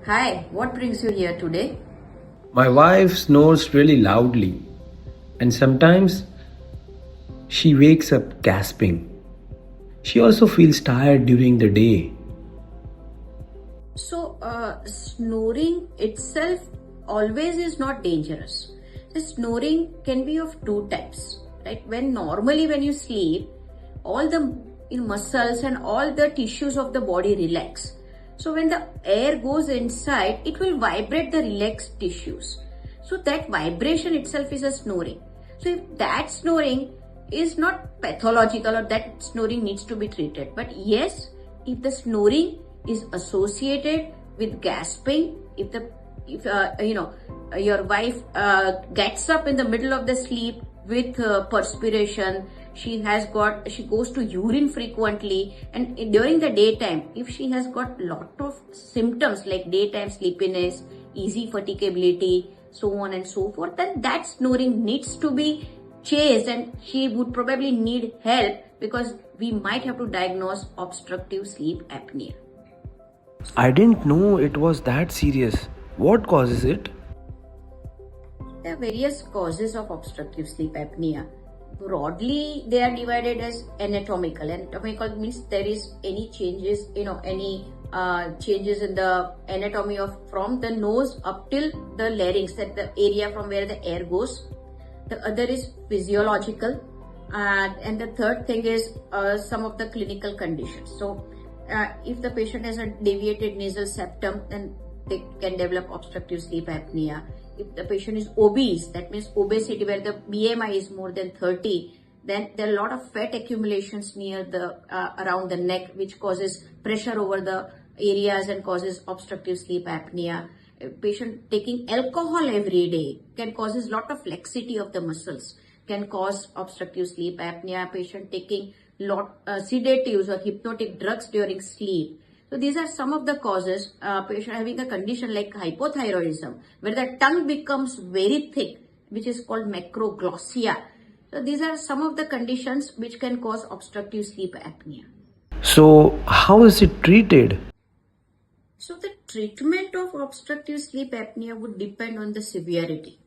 Hi, what brings you here today? My wife snores really loudly, and sometimes she wakes up gasping. She also feels tired during the day. Snoring itself always is not dangerous. The snoring can be of two types, right? When you sleep, all the muscles and all the tissues of the body relax. So when the air goes inside, it will vibrate the relaxed tissues. So that vibration itself is a snoring. So if that snoring is not pathological or that snoring needs to be treated, but yes, if the snoring is associated with gasping, if your wife gets up in the middle of the sleep with perspiration, she goes to urine frequently, and during the daytime if she has got lot of symptoms like daytime sleepiness, easy fatigability, so on and so forth, then that snoring needs to be chased and she would probably need help, because we might have to diagnose obstructive sleep apnea. I didn't know it was that serious. What causes it? There are various causes of obstructive sleep apnea. Broadly, they are divided as anatomical. Anatomical means there is any changes, changes in the anatomy of from the nose up till the larynx, that the area from where the air goes. The other is physiological, and the third thing is some of the clinical conditions. So, if the patient has a deviated nasal septum, then they can develop obstructive sleep apnea. If the patient is obese, that means obesity where the BMI is more than 30, then there are a lot of fat accumulations near the around the neck, which causes pressure over the areas and causes obstructive sleep apnea. A patient taking alcohol every day can causes lot of laxity of the muscles, can cause obstructive sleep apnea. Patient taking sedatives or hypnotic drugs during sleep. So these are some of the causes. Patient having a condition like hypothyroidism, where the tongue becomes very thick, which is called macroglossia. So these are some of the conditions which can cause obstructive sleep apnea. So, how is it treated? So the treatment of obstructive sleep apnea would depend on the severity.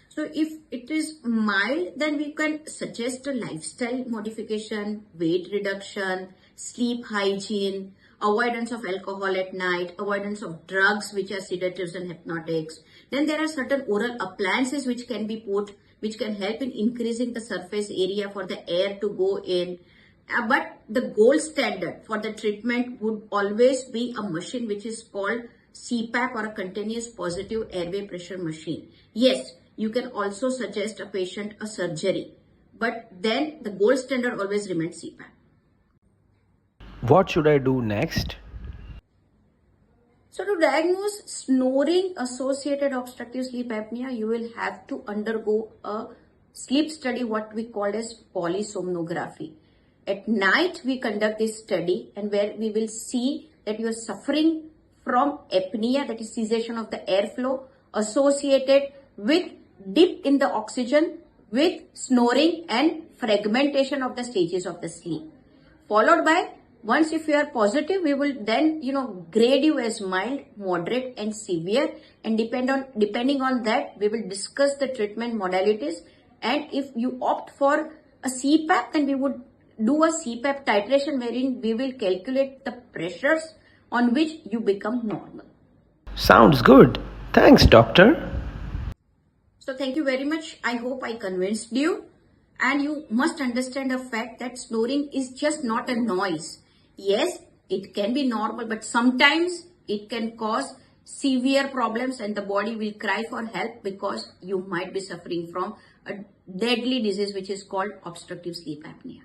So if it is mild, then we can suggest a lifestyle modification, weight reduction, sleep hygiene, avoidance of alcohol at night, avoidance of drugs which are sedatives and hypnotics. Then there are certain oral appliances which can be put, which can help in increasing the surface area for the air to go in. But the gold standard for the treatment would always be a machine which is called CPAP, or a continuous positive airway pressure machine. Yes, you can also suggest a patient a surgery, but then the gold standard always remains CPAP. What should I do next? So to diagnose snoring associated obstructive sleep apnea, you will have to undergo a sleep study, what we call as polysomnography. At night, we conduct this study, and where we will see that you are suffering from apnea, that is cessation of the airflow, associated with dip in the oxygen, with snoring and fragmentation of the stages of the sleep. Followed by, once if you are positive, we will then grade you as mild, moderate and severe, and depending on that we will discuss the treatment modalities. And if you opt for a CPAP, then we would do a CPAP titration, wherein we will calculate the pressures on which you become normal. Sounds good. Thanks, doctor. So thank you very much. I hope I convinced you. And you must understand the fact that snoring is just not a noise. Yes, it can be normal, but sometimes it can cause severe problems and the body will cry for help, because you might be suffering from a deadly disease which is called obstructive sleep apnea.